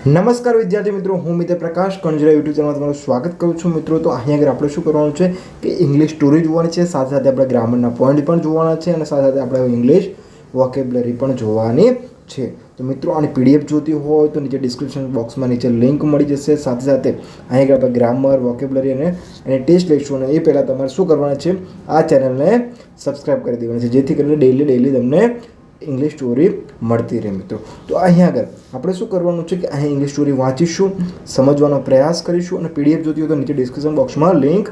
નમસ્કાર વિદ્યાર્થી મિત્રો, હું મિત્ર પ્રકાશ કંજરા યુટ્યુબ ચેનલમાં તમારું સ્વાગત કરું છું. મિત્રો, તો અહીંયા આગળ આપણે શું કરવાનું છે કે ઇંગ્લિશ સ્ટોરી જોવાની છે, સાથે સાથે આપણે ગ્રામરના પોઈન્ટ પણ જોવાના છે અને સાથે સાથે આપણે ઇંગ્લિશ વોકેબ્યુલરી પણ જોવાની છે. તો મિત્રો, આની પીડીએફ જોતી હોય તો નીચે ડિસ્ક્રિપ્શન બોક્સમાં નીચે લિંક મળી જશે. સાથે સાથે અહીંયા આગળ આપણે ગ્રામર, વોકેબ્યુલરી અને ટેસ્ટ લઈશું અને એ પહેલાં તમારે શું કરવાના છે, આ ચેનલને સબસ્ક્રાઈબ કરી દેવાની છે, જેથી કરીને ડેલી તમને ઇંગ્લિશ સ્ટોરી મળતી રહે. મિત્રો, તો અહીંયા આગળ આપણે શું કરવાનું છે કે અહીં ઇંગ્લિશ સ્ટોરી વાંચીશું, સમજવાનો પ્રયાસ કરીશું અને પીડીએફ જોતી હોય તો નીચે ડિસ્ક્રિપ્શન બોક્સમાં લિંક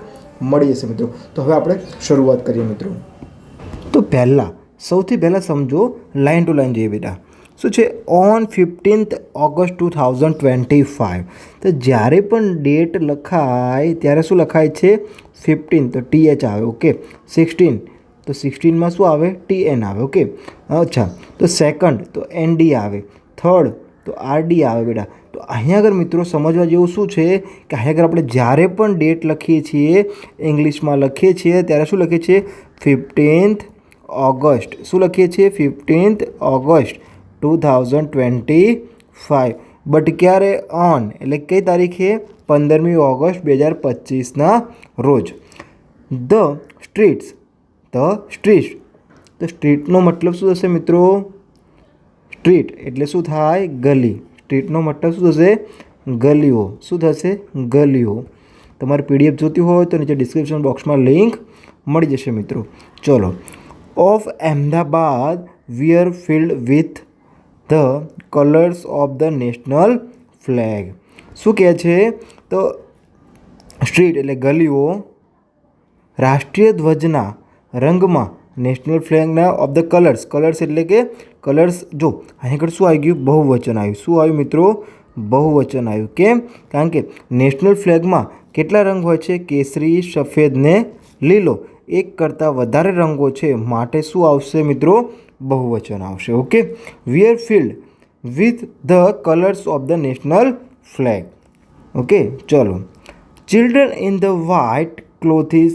મળી જશે. મિત્રો, તો હવે આપણે શરૂઆત કરીએ. મિત્રો, તો સૌથી પહેલાં સમજો, લાઇન ટુ લાઇન જોઈએ બેટા. શું છે? On 15th August 2025. તો જ્યારે પણ ડેટ લખાય ત્યારે શું લખાય છે? 15 તો TH આવે, ઓકે. 16 તો 16માં શું આવે? TN આવે, ઓકે. અચ્છા, તો સેકન્ડ તો ND આવે, થર્ડ તો RD આવે બેટા. તો અહીંયા આગળ મિત્રો સમજવા જેવું શું છે કે અહીંયા આગળ આપણે જ્યારે પણ ડેટ લખીએ છીએ, ઇંગ્લિશમાં લખીએ છીએ ત્યારે શું લખીએ છીએ? 15th August. શું લખીએ છીએ? 15th August 2025. બટ ક્યારે? ઓન એટલે કઈ તારીખે? 15મી ઓગસ્ટ 2025ના રોજ. The streets. તો સ્ટ્રીટનો મતલબ શું થશે મિત્રો? સ્ટ્રીટ એટલે શું થાય? ગલી. સ્ટ્રીટનો મતલબ શું થશે? ગલીઓ. શું થશે? ગલીઓ. તમારે પીડીએફ જોતી હોય તો નીચે ડિસ્ક્રિપ્શન બોક્સમાં લિંક મળી જશે. મિત્રો, ચલો. Of Ahmedabad VR field with the colours of the national flag. શું કહે છે? તો સ્ટ્રીટ એટલે ગલીઓ રાષ્ટ્રીય ધ્વજના રંગમાં, નેશનલ ફ્લેગના ઓફ ધ કલર્સ એટલે કે કલર્સ. જો અહીં આગળ શું આવી ગયું? બહુવચન આવ્યું. શું આવ્યું મિત્રો? બહુવચન આવ્યું. કેમ? કારણ કે નેશનલ ફ્લેગમાં કેટલા રંગ હોય છે? કેસરી, સફેદ ને લીલો. એક કરતાં વધારે રંગો છે, માટે શું આવશે મિત્રો? બહુવચન આવશે, okay. We are filled with the colours of the national flag, okay. ચલો. Children in the white clothes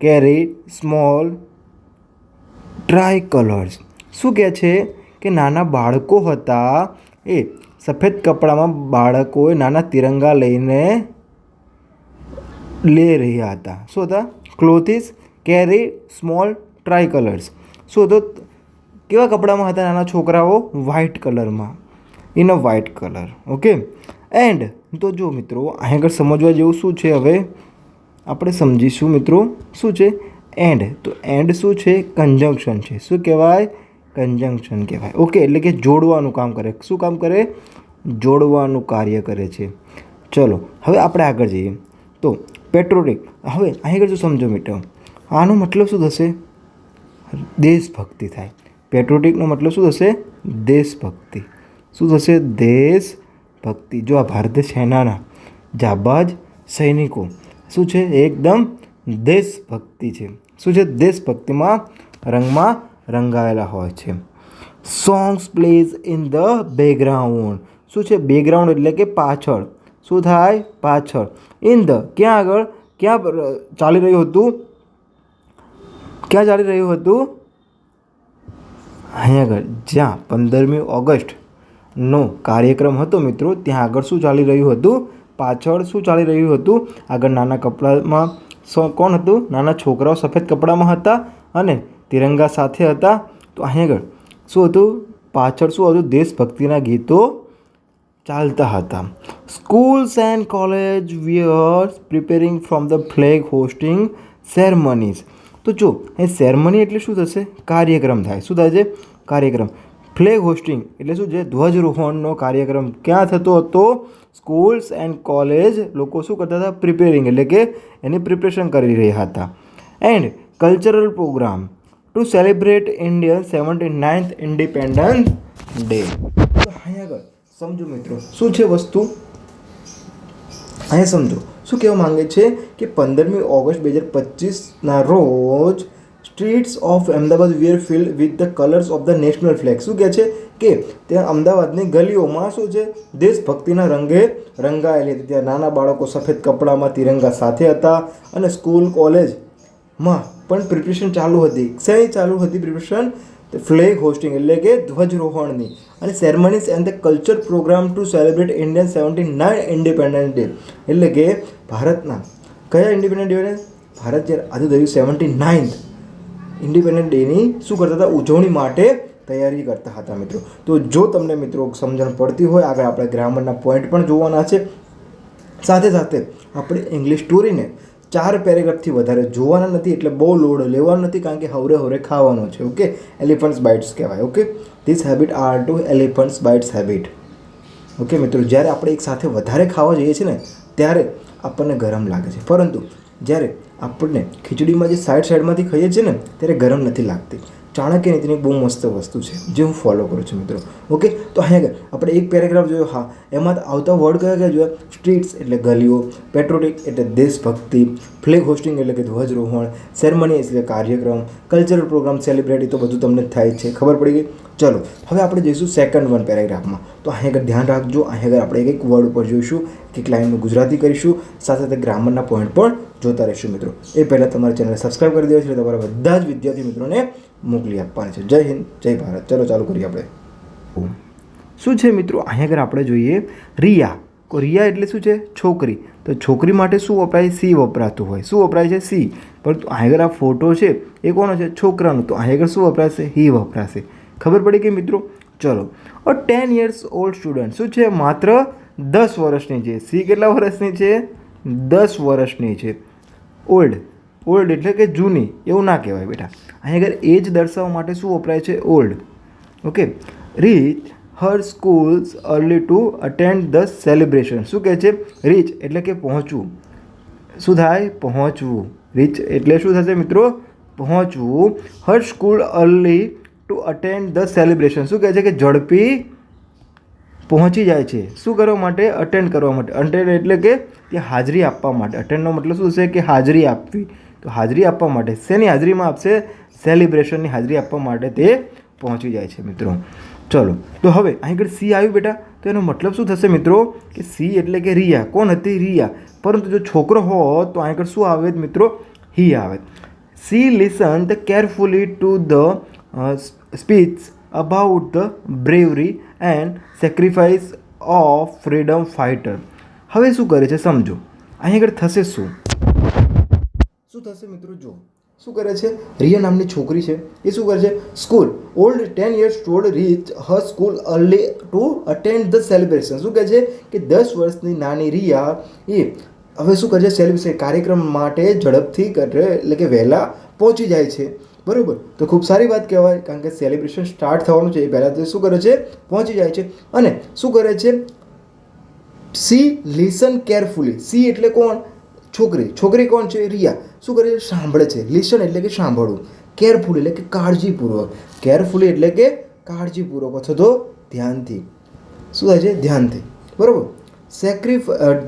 carry small try colours. શું કહે છે કે નાના બાળકો હતા, એ સફેદ કપડામાં બાળકોએ નાના તિરંગા લઈને લઈ રહ્યા હતા. શું હતા? Clothes carry small try colours. શું હતો? કેવા કપડામાં હતા નાના છોકરાઓ? વ્હાઇટ કલરમાં, in a white colour, okay. And તો જો મિત્રો, અહીં આગળ સમજવા જેવું શું છે હવે આપણે સમજીશું. મિત્રો, શું છે? એન્ડ. તો એન્ડ શું છે? કન્જંક્શન છે. શું કહેવાય? કન્જંક્શન કહેવાય, ઓકે. એટલે કે જોડવાનું કામ કરે. શું કામ કરે? જોડવાનું કાર્ય કરે છે. ચલો, હવે આપણે આગળ જઈએ. તો પેટ્રોટિક. હવે અહીં આગળ જો સમજો મિત્રો, આનો મતલબ શું થશે? દેશભક્તિ થાય. પેટ્રોટિકનો મતલબ શું થશે? દેશભક્તિ. શું થશે? દેશભક્તિ. જો આ ભારતીય સેનાના જાબાજ સૈનિકો શું છે? એકદમ દેશભક્તિ છે. શું છે? દેશભક્તિમાં રંગમાં રંગાયેલા હોય છે. Songs plays in the background. શું છે? બેકગ્રાઉન્ડ એટલે કે પાછળ. શું થાય? પાછળ. ઇન ધ ક્યાં આગળ? ક્યાં ચાલી રહ્યું હતું? ક્યાં ચાલી રહ્યું હતું? અહીં આગળ જ્યાં 15મી ઓગસ્ટનો કાર્યક્રમ હતો મિત્રો, ત્યાં આગળ શું ચાલી રહ્યું હતું? પાછળ શું ચાલી રહ્યું હતું? આગળ નાના કપડામાં કોણ હતું? નાના છોકરાઓ સફેદ કપડામાં હતા અને તિરંગા સાથે હતા. તો અહીં આગળ શું હતું? પાછળ શું હતું? દેશભક્તિના ગીતો ચાલતા હતા. Schools and college we are preparing from the flag hosting ceremonies. તો જો અહીં સેરેમની એટલે શું થશે? કાર્યક્રમ થાય. શું થાય છે? કાર્યક્રમ. ફ્લેગ હોસ્ટિંગ એટલે શું છે? ધ્વજરોહણનો કાર્યક્રમ ક્યાં થતો હતો? સ્કૂલ્સ એન્ડ કોલેજ લોકો શું કરતા હતા? પ્રિપેરિંગ એટલે કે એની પ્રિપરેશન કરી રહ્યા હતા. And cultural programme to celebrate Indian 79th Independence Day. તો અહીં આગળ સમજો મિત્રો, શું છે વસ્તુ? અહીંયા સમજો શું કહેવા માંગે છે કે 15મી ઓગસ્ટ 2025ના રોજ streets of Ahmedabad VR field with the colours of the national flag. શું કહે છે કે ત્યાં અમદાવાદની ગલીઓમાં શું છે? દેશભક્તિના રંગે રંગાયેલી હતી. ત્યાં નાના બાળકો સફેદ કપડામાં તિરંગા સાથે હતા અને સ્કૂલ કોલેજમાં પણ પ્રિપરેશન ચાલુ હતી. શેની ચાલુ હતી પ્રિપરેશન? તો ફ્લેગ હોસ્ટિંગ એટલે કે ધ્વજરોહણની, અને ceremonies and the culture programme to celebrate Indian 79 Independence Day, એટલે કે ભારતના કયા ઇન્ડિપેન્ડન્ટ ડે? ભારત જ્યારે આઝાદ થયું 79th ઇન્ડિપેન્ડન્ટ ડેની શું કરતા હતા? ઉજવણી માટે તૈયારી કરતા હતા મિત્રો. તો જો તમને મિત્રો સમજણ પડતી હોય, આગળ આપણે ગ્રામરના પોઈન્ટ પણ જોવાના છે. સાથે સાથે આપણે ઇંગ્લિશ સ્ટોરીને 4 પેરેગ્રાફથી વધારે જોવાના નથી, એટલે બહુ લોડ લેવાનો નથી, કારણ કે હવરે ખાવાનો છે. ઓકે, એલિફન્ટ્સ બાઇટ્સ કહેવાય. Okay, this habit are to elephants bites habit. Okay મિત્રો, જ્યારે આપણે એક સાથે વધારે ખાવા જઈએ છીએ ને ત્યારે આપણને ગરમ લાગે છે, પરંતુ જ્યારે આપણને ખીચડીમાં જે સાઈડમાંથી ખાઈએ છીએ ને ત્યારે ગરમ નથી લાગતી. ચાણક્ય નીતિની બહુ મસ્ત વસ્તુ છે જે હું ફોલો કરું છું મિત્રો. ઓકે, તો અહીંયા આગળ આપણે એક પેરેગ્રાફ જોયો. હા, એમાં આવતા વર્ડ કયા કયા જોયા? સ્ટ્રીટ્સ એટલે ગલીઓ, પેટ્રોટિક એટલે દેશભક્તિ, ફ્લેગ હોસ્ટિંગ એટલે કે ધ્વજરોહણ, સેરેમની એટલે કાર્યક્રમ, કલ્ચરલ પ્રોગ્રામ સેલિબ્રેટ, તો બધું તમને થાય છે, ખબર પડી ગઈ. ચલો હવે આપણે જઈશું સેકન્ડ વન પેરેગ્રાફમાં. તો અહીં આગળ ધ્યાન રાખજો, અહીં આગળ આપણે એક વર્ડ ઉપર જોઈશું, એક લાઇનનું ગુજરાતી કરીશું, સાથે સાથે ગ્રામરના પોઈન્ટ પણ જોતા રહીશું મિત્રો. એ પહેલાં તમારી ચેનલને સબસ્ક્રાઈબ કરી દેવા છે, એટલે તમારા બધા જ વિદ્યાર્થી મિત્રોને મોકલી આપવાની છે. જય હિન્દ, જય ભારત. ચલો ચાલુ કરીએ આપણે. શું છે મિત્રો, અહીં આગળ આપણે જોઈએ રિયા. રિયા એટલે શું છે? છોકરી. તો છોકરી માટે શું વપરાય? સી વપરાતું હોય. શું વપરાય છે? સી. પરંતુ અહીં આગળ આ ફોટો છે એ કોનો છે? છોકરાનો. તો અહીં આગળ શું વપરાશે? હી વપરાશે. ખબર પડી કે મિત્રો? ચલો, 10 years old સ્ટુડન્ટ શું છે? માત્ર 10 વર્ષની છે. સી કેટલા વર્ષની છે? 10 વર્ષની છે. ઓલ્ડ. ઓલ્ડ એટલે કે જૂની, એવું ના કહેવાય બેટા. અહીં આગળ એજ દર્શાવવા માટે શું વપરાય છે? Old. Okay, reach her schools early to attend the celebration. શું કહે છે? રીચ એટલે કે પહોંચવું. શું થાય? પહોંચવું. રીચ એટલે શું થશે મિત્રો? પહોંચવું. હર school early to attend the celebration. શું કહે છે? કે ઝડપી પહોંચી જાય છે. શું કરવા માટે? અટેન્ડ કરવા માટે. અટેન્ડ એટલે કે ત્યાં હાજરી આપવા માટે. અટેન્ડનો મતલબ શું છે? કે હાજરી આપવી. તો હાજરી આપવા માટે. શેની હાજરીમાં આપશે? સેલિબ્રેશનની હાજરી આપવા માટે તે પહોંચી જાય છે મિત્રો. ચલો, તો હવે અહીં આગળ સી આવ્યું બેટા, તો એનો મતલબ શું થશે મિત્રો? કે સી એટલે કે રિયા. કોણ હતી? રિયા. પરંતુ જો છોકરો હોત તો અહીં આગળ શું આવે મિત્રો? હી આવે. She listen the carefully to the speech about the bravery and sacrifice of freedom fighter. હવે શું કરે છે સમજો. અહીં આગળ થશે શું થશે મિત્રો? જો શું કરે છે? રિયા નામની છોકરી છે, એ શું કરે છે? School. Old 10 years old reach her school early to attend the celebration. શું કહે છે? કે 10 વર્ષની નાની રિયા એ હવે શું કરે છે? સેલિબ્રેશન કાર્યક્રમ માટે ઝડપથી કરે, એટલે કે વહેલા પહોંચી જાય છે. બરાબર, તો ખૂબ સારી વાત કહેવાય, કારણ કે સેલિબ્રેશન સ્ટાર્ટ થવાનું છે એ પહેલાં તો શું કરે છે? પહોંચી જાય છે. અને શું કરે છે? C listen carefully. સી એટલે કોણ? છોકરી. છોકરી કોણ છે? રિયા. શું કરે છે? સાંભળે છે. લિસન એટલે કે સાંભળવું. કેરફુલી એટલે કે કાળજીપૂર્વક. કેરફુલી એટલે કે કાળજીપૂર્વક અથવા તો ધ્યાનથી. શું થાય છે? ધ્યાનથી. બરાબર.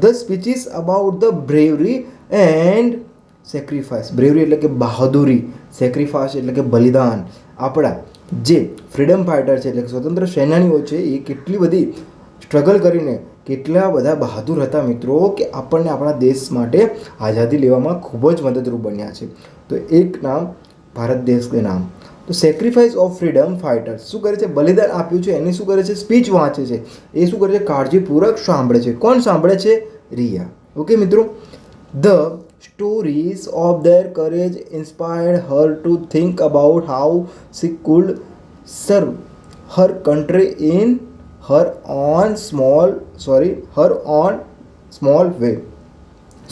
The speeches about the bravery and sacrifice. Bravery એટલે કે બહાદુરી. સેક્રિફાઈસ એટલે કે બલિદાન. આપણા જે ફ્રીડમ ફાઇટર છે એટલે કે સ્વતંત્ર સેનાનીઓ છે એ કેટલી બધી સ્ટ્રગલ કરીને કેટલા બધા બહાદુર હતા મિત્રો, કે આપણને આપણા દેશ માટે આઝાદી લેવામાં ખૂબ જ મદદરૂપ બન્યા છે. તો એક નામ ભારત દેશનું નામ. તો સેક્રિફાઈસ ઓફ ફ્રીડમ ફાઇટર્સ શું કરે છે? બલિદાન આપ્યું છે એની શું કરે છે? સ્પીચ વાંચે છે. એ શું કરે છે? કાળજીપૂર્વક સાંભળે છે. કોણ સાંભળે છે? રિયા. ઓકે મિત્રો, the stories of their courage inspired her to think about how she could serve her country in her own small way.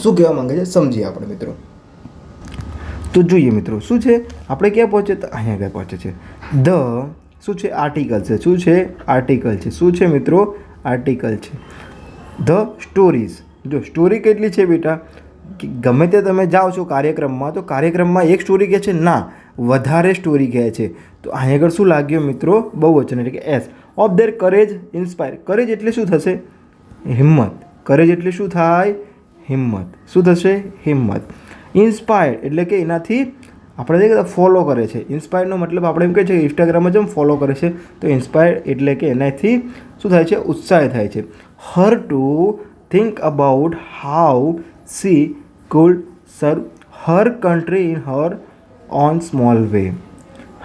શું કહેવા માંગે છે સમજીએ આપણે મિત્રો. તો જોઈએ મિત્રો શું છે, આપણે ક્યાં પહોંચે? તો અહીંયા આગળ પહોંચે છે. ધ શું છે? આર્ટિકલ છે. શું છે? આર્ટિકલ છે. શું છે મિત્રો? આર્ટિકલ છે. The stories. જો સ્ટોરી કેટલી છે બેટા, કે ગમે તે તમે જાઓ છો કાર્યક્રમમાં તો કાર્યક્રમમાં એક સ્ટોરી કહે છે? ના, વધારે સ્ટોરી કહે છે. તો અહીં આગળ શું લાગ્યો મિત્રો? બહુવચન એટલે કે S. Of their courage inspire. Courage એટલે શું થશે? હિંમત. કરેજ એટલે શું થાય? હિંમત. શું થશે? હિંમત. ઇન્સ્પાયર્ડ એટલે કે એનાથી આપણે ફોલો કરે છે. ઇન્સ્પાયર્ડનો મતલબ આપણે એમ કહે છે કે ઇન્સ્ટાગ્રામમાં જેમ ફોલો કરે છે, તો ઇન્સ્પાયર્ડ એટલે કે એનાથી શું થાય છે? ઉત્સાહ થાય છે. Her to think about how she could serve her country in her own small way.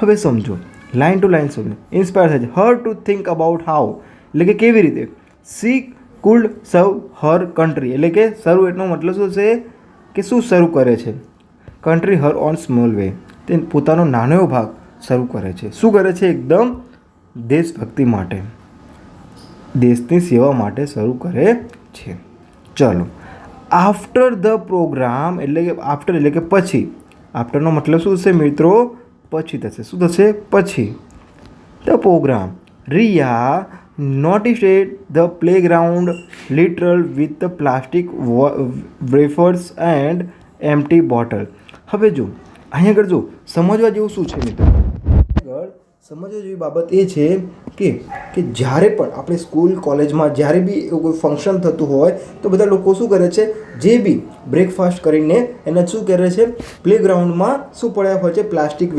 હવે સમજો, લાઇન ટુ લાઇન શું ઇન્સ્પાયર થાય છે her to think about how એટલે કે કેવી રીતે સી કુડ સર્વ હર કન્ટ્રી એટલે કે સર્વ એટલો મતલબ શું છે કે શું શરૂ કરે છે country Har on small way તે પોતાનો નાનો એવો ભાગ શરૂ કરે છે શું કરે છે એકદમ દેશભક્તિ માટે દેશની સેવા માટે શરૂ કરે છે ચલો આફ્ટર ધ પ્રોગ્રામ એટલે કે આફ્ટર એટલે કે પછી આફ્ટરનો મતલબ શું છે મિત્રો પછી થશે શું થશે પછી the programme Riya noticed the playground littered with the plastic wafers and empty bottle હવે જો અહીંયા આગળ જો સમજવા જેવું શું છે મિત્રો આગળ સમજવા જેવી બાબત એ છે કે જ્યારે પણ આપણે સ્કૂલ કોલેજમાં જ્યારે બી એવું કોઈ ફંક્શન થતું હોય તો બધા લોકો શું કરે છે જે બી બ્રેકફાસ્ટ કરીને એને શું કરે છે પ્લેગ્રાઉન્ડમાં શું પડ્યા હોય છે plastic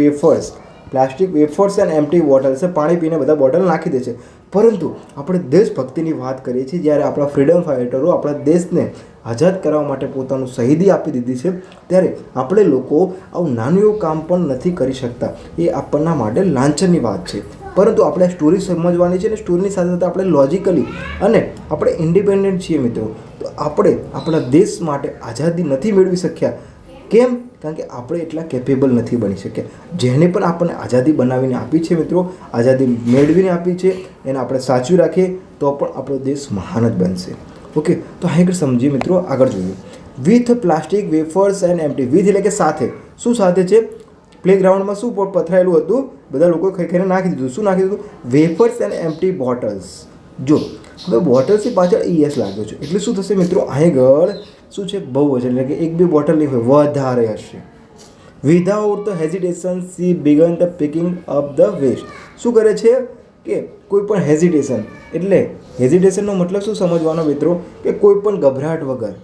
wafers and empty bottles પાણી પીને બધા બોટલ નાખી દે છે પરંતુ આપણે દેશભક્તિની વાત કરીએ છીએ જ્યારે આપણા ફ્રીડમ ફાઇટરો આપણા દેશને આઝાદ કરવા માટે પોતાનું શહીદી આપી દીધી છે ત્યારે આપણે લોકો આવું નાનું એવું કામ પણ નથી કરી શકતા એ આપણના માટે લાંછનની વાત છે પરંતુ આપણે સ્ટોરી સમજવાની છે અને સ્ટોરીની સાથે સાથે આપણે લોજિકલી અને આપણે ઇન્ડિપેન્ડન્ટ છીએ મિત્રો તો આપણે આપણા દેશ માટે આઝાદી નથી મેળવી શક્યા કેમ કારણ કે આપણે એટલા કેપેબલ નથી બની શક્યા જેને પણ આપણને આઝાદી બનાવીને આપી છે મિત્રો આઝાદી મેળવીને આપી છે એને આપણે સાચવી રાખીએ તો પણ આપણો દેશ મહાન જ બનશે ઓકે તો અહીં આગળ સમજીએ મિત્રો આગળ જોઈએ with plastic wafers and empty with એટલે કે સાથે શું સાથે છે પ્લેગ્રાઉન્ડમાં શું પથરાયેલું હતું બધા લોકો ખાઈ ખાઈને નાખી દીધું શું નાખી દીધું વેફર્સ એન્ડ એમ્પ્ટી બોટલ્સ જો હવે બોટલ્સની પાછળ ES લાગ્યો છે એટલે શું થશે મિત્રો અહીં આગળ શું છે બહુ હશે એટલે કે એક બે બોટલ નહીં હોય વધારે હશે without the hesitation she began the picking up the waste શું કરે છે કે કોઈ પણ હેઝિટેશન એટલે હેઝિટેશનનો મતલબ શું સમજવાનો મિત્રો કે કોઈ પણ ગભરાટ વગર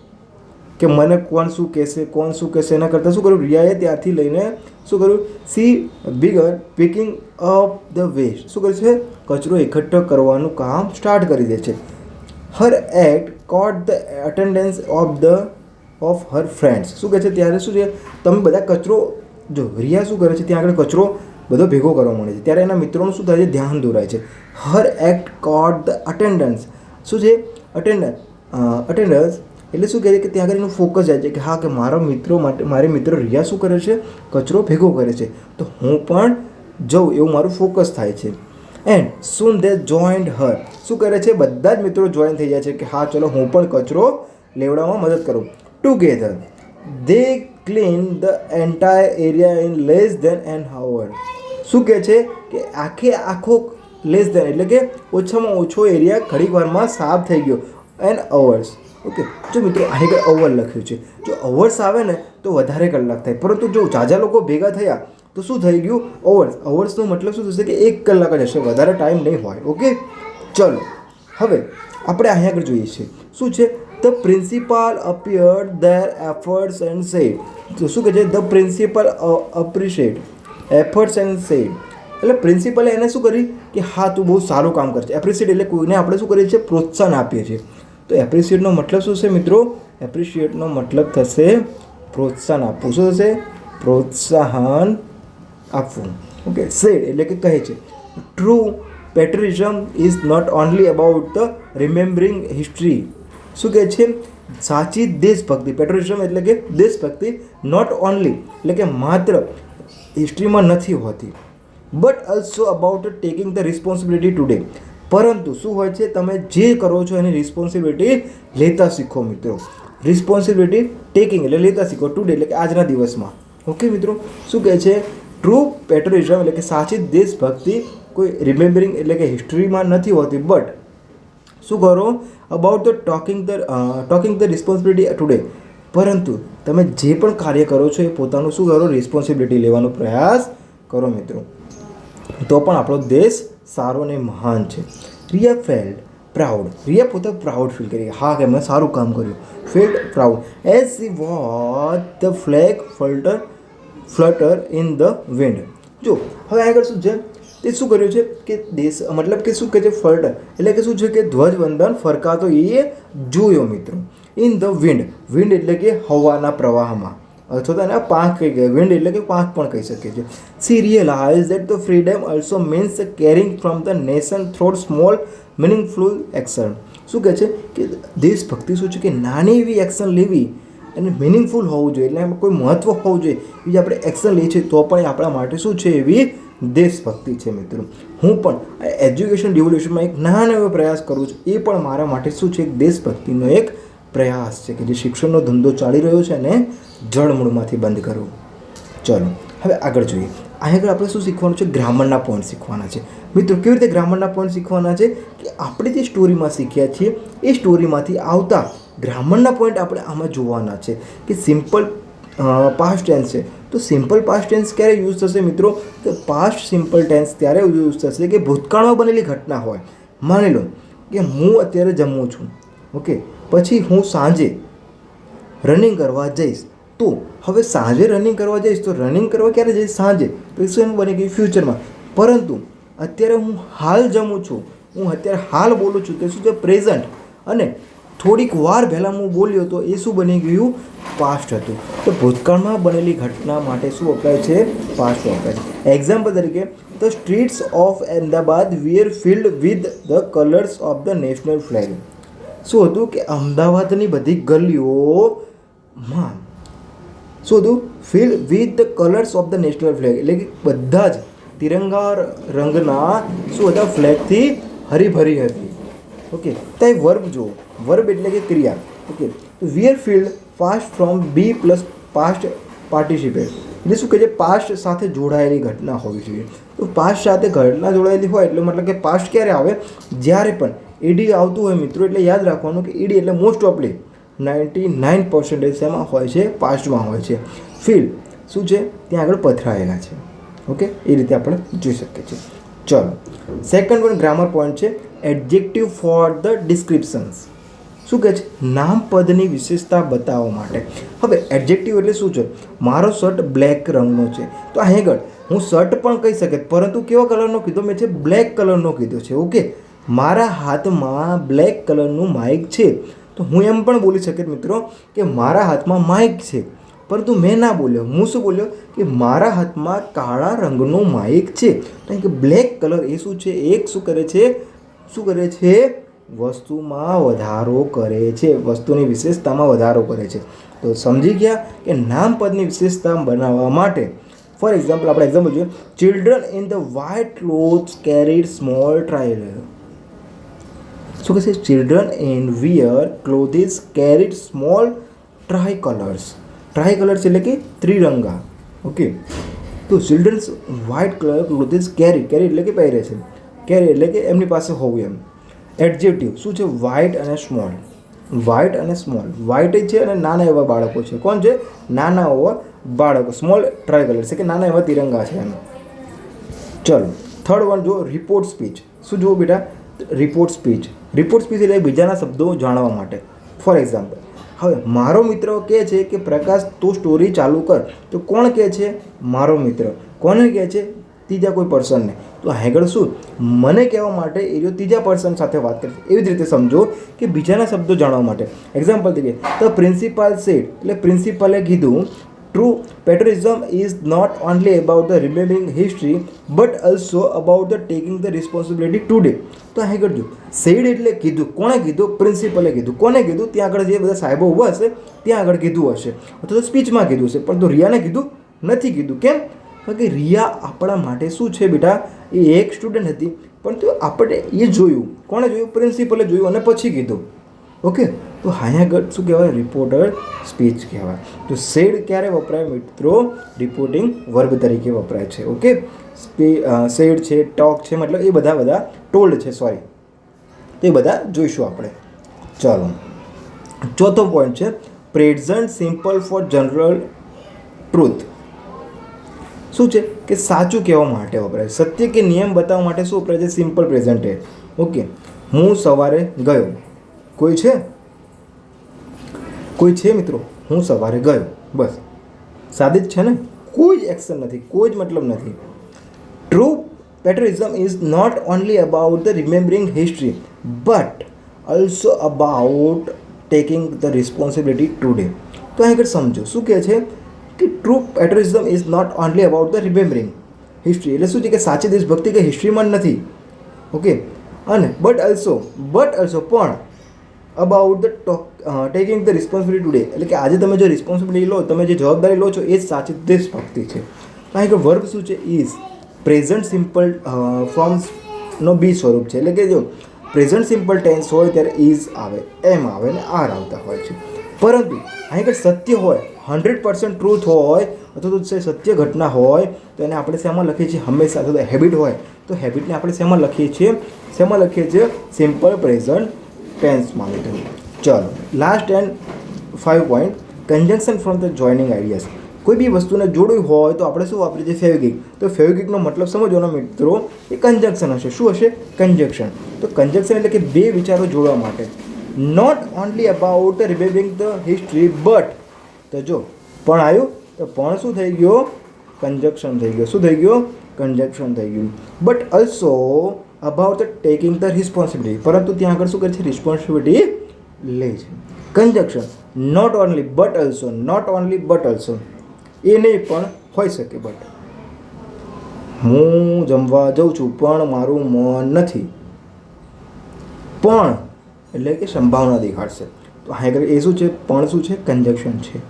કે મને કોણ શું કહેશે એના કરતાં શું કર્યું રિયાએ ત્યારથી લઈને શું કર્યું she began picking up the waste શું કરે છે કચરો એકઠો કરવાનું કામ સ્ટાર્ટ કરી દે છે her act caught the attendance of her friends શું કહે છે ત્યારે શું છે તમે બધા કચરો જો રિયા શું કરે છે ત્યાં આગળ કચરો બધો ભેગો કરવા મળે છે ત્યારે એના મિત્રોનું શું થાય છે ધ્યાન દોરાય છે her act caught the attendance શું છે અટેન્ડન્સ એટલે શું કહે છે કે ત્યાં આગળ એનું ફોકસ જાય છે કે હા કે મારા મિત્રો માટે મારી મિત્ર રિયા શું કરે છે કચરો ભેગો કરે છે તો હું પણ જઉં એવું મારું ફોકસ થાય છે એન્ડ સૂન દે જોઈન્ડ હર શું કરે છે બધા જ મિત્રો જોઈન થઈ જાય છે કે હા ચલો હું પણ કચરો લેવડાવવામાં મદદ કરું together they clean the entire area in less than an hour શું કહે છે કે આખો લેસ દેન એટલે કે ઓછામાં ઓછો એરિયા ઘડીક વારમાં સાફ થઈ ગયો એન્ડ અવર્સ ઓકે જો મિત્રો અહીં અવર લખ્યું છે જો અવર્સ આવે ને તો વધારે કલાક થાય પરંતુ જો ઝાઝા લોકો ભેગા થયા તો શું થઈ ગયું અવર્સનો મતલબ શું થશે કે 1 કલાક જ હશે વધારે ટાઈમ નહીં હોય ઓકે ચલો હવે આપણે અહીંયા આગળ જોઈએ છીએ શું છે the principal appeared there efforts and said તો શું કહે છે the principal appreciate efforts and said એટલે પ્રિન્સિપલે એને શું કરી કે હા તું બહુ સારું કામ કરશે એપ્રિશિએટ એટલે કોઈને આપણે શું કરીએ છીએ પ્રોત્સાહન આપીએ છીએ તો એપ્રિશિએટનો મતલબ શું છે મિત્રો એપ્રિશિએટનો મતલબ થશે પ્રોત્સાહન આપવું શું થશે પ્રોત્સાહન આપવું ઓકે સેડ એટલે કે કહે છે true patriotism is not only about the remembering history શું કહે છે સાચી દેશભક્તિ પેટ્રિયટિઝમ એટલે કે દેશભક્તિ નોટ ઓનલી એટલે કે માત્ર હિસ્ટ્રીમાં નથી હોતી but also about taking the responsibility today પરંતુ શું હોય છે તમે જે કરો છો એની રિસ્પોન્સિબિલિટી લેતા શીખો મિત્રો રિસ્પોન્સિબિલિટી ટેકિંગ એટલે લેતા શીખો ટુડે એટલે કે આજના દિવસમાં ઓકે મિત્રો શું કહે છે ટ્રુ પેટ્રિયટિઝમ એટલે કે સાચી દેશભક્તિ કોઈ રિમેમ્બરિંગ એટલે કે હિસ્ટ્રીમાં નથી હોતી બટ શું કરો about the talking the responsibility today પરંતુ તમે જે પણ કાર્ય કરો છો એ પોતાનું શું કરો રિસ્પોન્સિબિલિટી લેવાનો પ્રયાસ કરો મિત્રો તો પણ આપણો દેશ સારો અને મહાન છે રિયા ફેલ્ડ પ્રાઉડ રિયા પોતે પ્રાઉડ ફીલ કરી હા કે મેં સારું કામ કર્યું field proud as C watch the flag flutter in the wind જો હવે આગળ શું છે તે શું કર્યું છે કે દેશ મતલબ કે શું કહે છે ફ્લટર એટલે કે શું છે કે ધ્વજવંદન ફરકાતો એ જોયો મિત્રો ઇન ધ વિન્ડ એટલે કે હવાના પ્રવાહમાં અથવા તો એને પાંખ કહી ગયા, વિન્ડ એટલે કે પાંખ પણ કહી શકીએ છીએ. She realise that the freedom also means caring from the nation through small meaningful action. શું કહે છે કે દેશભક્તિ શું છે કે નાની એવી એક્શન લેવી અને મિનિંગફુલ હોવું જોઈએ, એટલે એમાં કોઈ મહત્ત્વ હોવું જોઈએ. એ જે આપણે એક્શન લઈએ છીએ તો પણ એ આપણા માટે શું છે, એવી દેશભક્તિ છે મિત્રો. હું પણ એજ્યુકેશન રિવોલ્યુશનમાં એક નાનો એવો પ્રયાસ કરું છું, એ પણ મારા માટે શું છે, એક દેશભક્તિનો એક પ્રયાસ છે કે જે શિક્ષણનો ધંધો ચાલી રહ્યો છે એને જળમૂળમાંથી બંધ કરવું. ચલો હવે આગળ જોઈએ. આગળ આપણે શું શીખવાનું છે, ગ્રામરના પોઈન્ટ શીખવાના છે મિત્રો. કેવી રીતે ગ્રામરના પોઈન્ટ શીખવાના છે કે આપણે જે સ્ટોરીમાં શીખ્યા છીએ એ સ્ટોરીમાંથી આવતા ગ્રામરના પોઈન્ટ આપણે આમાં જોવાના છે. કે સિમ્પલ પાસ્ટ ટેન્સ છે તો સિમ્પલ પાસ્ટ ટેન્સ ક્યારે યુઝ થશે મિત્રો, તો પાસ્ટ સિમ્પલ ટેન્સ ત્યારે યુઝ થશે કે ભૂતકાળમાં બનેલી ઘટના હોય. માની લો કે હું અત્યારે જમું છું, ઓકે, પછી હું સાંજે રનિંગ કરવા જઈશ. તો હવે સાંજે રનિંગ કરવા જઈશ તો રનિંગ કરવા ક્યારે જઈશ, સાંજે. તો એ શું બની ગયું, ફ્યુચરમાં. પરંતુ અત્યારે હું હાલ જમું છું, હું અત્યારે હાલ બોલું છું, તે શું છે, પ્રેઝન્ટ. અને થોડીક વાર પહેલાં હું બોલ્યો તો એ શું બની ગયું, પાસ્ટ હતું. તો ભૂતકાળમાં બનેલી ઘટના માટે શું વપરાય છે, પાસ્ટ વપરાય છે. એક્ઝામ્પલ તરીકે, the streets of Ahmedabad were filled with the colours of the national flag. શું હતું કે અમદાવાદની બધી ગલીઓમાં શું હતું, fill with the colours of the national flag, એટલે કે બધા જ તિરંગા રંગના શું હતા, ફ્લેગથી હરીભરી હતી. ઓકે, ત્યાં વર્બ જુઓ, વર્બ એટલે કે ક્રિયા. Okay, we are filled past from be plus past participate, એટલે શું કહે છે, પાસ્ટ સાથે જોડાયેલી ઘટના હોવી જોઈએ. તો પાસ્ટ સાથે ઘટના જોડાયેલી હોય એટલે મતલબ કે પાસ્ટ ક્યારે આવે, જ્યારે પણ ઈડી આવતું હોય મિત્રો. એટલે યાદ રાખવાનું કે ઈડી એટલે મોસ્ટ ઓફલી 99% એમાં હોય છે, પાસ્ટમાં હોય છે. ફિલ્ડ શું છે, ત્યાં આગળ પથરાયેલા છે. ઓકે, એ રીતે આપણે જોઈ શકીએ છીએ. ચલો, સેકન્ડ વન ગ્રામર પોઈન્ટ છે એડજેક્ટિવ ફોર ધ ડિસ્ક્રિપ્શન્સ. શું કહે છે, નામ પદની વિશેષતા બતાવવા માટે. હવે એડજેક્ટિવ એટલે શું છે, મારો શર્ટ બ્લેક રંગનો છે. તો અહીં આગળ હું શર્ટ પણ કહી શકે, પરંતુ કેવા કલરનો કીધો મેં છે, બ્લેક કલરનો કીધો છે. ઓકે, મારા હાથમાં બ્લેક કલરનું માઇક છે. તો હું એમ પણ બોલી શકે મિત્રો કે મારા હાથમાં માઇક છે, પરંતુ મેં ના બોલ્યો. હું શું બોલ્યો કે મારા હાથમાં કાળા રંગનો માઇક છે. કારણ કે બ્લેક કલર એ શું છે, એક શું કરે છે, વસ્તુમાં વધારો કરે છે, વસ્તુની વિશેષતામાં વધારો કરે છે. તો સમજી ગયા કે નામપદની વિશેષતા બનાવવા માટે. ફોર એક્ઝામ્પલ, આપણે એક્ઝામ્પલ જોઈએ. Children in the white clothes carried small trial. શું કહે છે, children in wear clothes carried small try colours. Tricolours એટલે કે ત્રિરંગા. ઓકે, તો childrens white colour clothes carry એટલે કે પહેરે છે, કેરી એટલે કે એમની પાસે હોવું એમ. એડજેક્ટિવ શું છે, વ્હાઇટ અને સ્મોલ. વ્હાઇટ અને સ્મોલ, વ્હાઇટ છે અને નાના એવા બાળકો છે. કોણ છે, નાના એવા બાળકો. સ્મોલ ટ્રાય કલર છે કે નાના એવા તિરંગા છે એમ. ચલો, થર્ડ વન જો, રિપોર્ટ સ્પીચ. શું જુઓ બેટા, રિપોર્ટ સ્પીચ. રિપોર્ટ સ્પીચ એટલે બીજાના શબ્દો જાણવા માટે. ફોર એક્ઝામ્પલ, હવે મારો મિત્ર કહે છે કે પ્રકાશ તું સ્ટોરી ચાલુ કર. તો કોણ કહે છે, મારો મિત્ર. કોને કહે છે, ત્રીજા કોઈ પર્સનને. તો આગળ શું, મને કહેવા માટે એ જો ત્રીજા પર્સન સાથે વાત કરે છે. એવી જ રીતે સમજો કે બીજાના શબ્દો જાણવા માટે. એક્ઝામ્પલ તરીકે, ધ પ્રિન્સિપાલ સેડ, એટલે પ્રિન્સિપાલે કીધું, true patriotism is not only about the remembering history but also about the taking the responsibility today. તો આગળ જો, સેડ એટલે કીધું, કોણે કીધું, પ્રિન્સિપલે કીધું. કોને કીધું, ત્યાં આગળ જે બધા સાહેબો ઊભા હશે ત્યાં આગળ કીધું હશે, અથવા તો સ્પીચમાં કીધું હશે. પણ તો રિયાને કીધું નથી કીધું. કેમ, કારણ કે રિયા આપણા માટે શું છે બેટા, એ એક સ્ટુડન્ટ હતી, પરંતુ આપણે એ જોયું. કોણે જોયું, પ્રિન્સિપલે જોયું અને પછી કીધું. ઓકે, તો અહીંયા આગળ શું કહેવાય, રિપોર્ટર સ્પીચ કહેવાય. તો સેડ ક્યારે વપરાય મિત્રો, રિપોર્ટિંગ વર્બ તરીકે વપરાય છે. ઓકે, સેડ છે, ટોક છે, મતલબ એ બધા ટોલ્ડ છે, સોરી. તો એ બધા જોઈશું આપણે. ચાલો, ચોથો પોઈન્ટ છે present simple for general truth. શું છે કે સાચું કહેવા માટે વપરાય, સત્ય કે નિયમ બતાવવા માટે શું વપરાય છે, સિમ્પલ પ્રેઝન્ટ ટેન્સ. ઓકે, હું સવારે ગયો. કોઈ છે મિત્રો, હું સવારે ગયો, બસ. સાદી જ છે ને, કોઈ જ એક્શન નથી, કોઈ જ મતલબ નથી. True patriotism is not only about the remembering history but also about taking the responsibility today. તો અહીં આગળ સમજો શું કહે છે કે true patriotism is not only about the remembering history. એટલે શું છે કે સાચી દેશભક્તિ કે હિસ્ટ્રીમાં જ નથી, ઓકે, અને બટ ઓલ્સો પણ about the taking the responsibility today. એટલે કે આજે તમે જે રિસ્પોન્સિબિલિટી લો, તમે જે જવાબદારી લો છો, એ જ સાચી દેશભક્તિ છે. કારણ કે વર્બ શું છે? ઇઝ પ્રેઝન્ટ સિમ્પલ ફોર્મ્સનો બી સ્વરૂપ છે. એટલે કે જો પ્રેઝન્ટ સિમ્પલ ટેન્સ હોય ત્યારે ઇઝ આવે, એમ આવે ને આર આવતા હોય છે. પરંતુ અહીં આગળ સત્ય હોય, 100% ટ્રુથ હોય, અથવા તો સત્ય ઘટના હોય, તો એને આપણે શેમાં લખીએ છીએ? હંમેશા. અથવા તો હેબિટ હોય તો હેબિટને આપણે શેમાં લખીએ છીએ? સિમ્પલ પ્રેઝન્ટ ટેન્સમાં લીધું. ચલો, last and 5 point, કન્જંક્શન from the joining ideas. કોઈ બી વસ્તુને જોડવી હોય તો આપણે શું વાપરીએ છીએ? ફેવિક્વિક. તો ફેવિક્વિકનો મતલબ સમજવાનો મિત્રો, એ કન્જંક્શન હશે. શું હશે? કન્જંક્શન. તો કન્જંક્શન એટલે કે બે વિચારો જોડવા માટે. Not only about remembering the history but, તો જો પણ આવ્યું તો પણ શું થઈ ગયો? કન્જંક્શન થઈ ગયો. શું થઈ ગયો? કન્જંક્શન થઈ ગયું. But also about taking the responsibility, પરંતુ ત્યાં આગળ શું કરે છે? રિસ્પોન્સિબિલિટી લે છે. Conjunction not only but also, not only but also, એ નહીં પણ હોઈ શકે. બટ હું જમવા જાઉં છું પણ મારું મન નથી. પણ એટલે કે સંભાવના દેખાડશે. તો હા એ શું છે? પણ શું છે? કન્જંક્શન છે.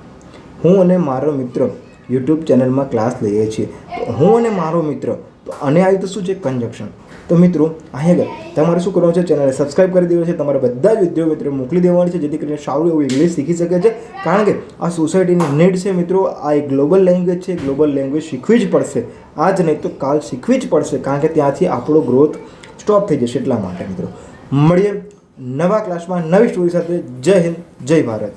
હું અને મારો મિત્ર યુટ્યુબ ચેનલમાં ક્લાસ લઈએ છીએ. તો હું અને મારો મિત્ર, તો અને આવી તો શું છે? કન્જંક્શન. તો મિત્રો અહીંયા આગળ તમારે શું કરવાનું છે? ચેનલને સબસ્ક્રાઈબ કરી દેવાનું છે. તમારે બધા જ વિદ્યાર્થીઓ મિત્રો મોકલી દેવાની છે, જેથી કરીને સારું એવું ઇંગ્લિશ શીખી શકે છે. કારણ કે આ સોસાયટીની નીડ છે મિત્રો. આ એક ગ્લોબલ લેંગ્વેજ છે. ગ્લોબલ લેંગ્વેજ શીખવી જ પડશે. આજ નહીં તો કાલ શીખવી જ પડશે, કારણ કે ત્યાંથી આપણો ગ્રોથ સ્ટોપ થઈ જશે. એટલા માટે મિત્રો મળીએ નવા ક્લાસમાં નવી સ્ટોરી સાથે. જય હિન્દ, જય ભારત.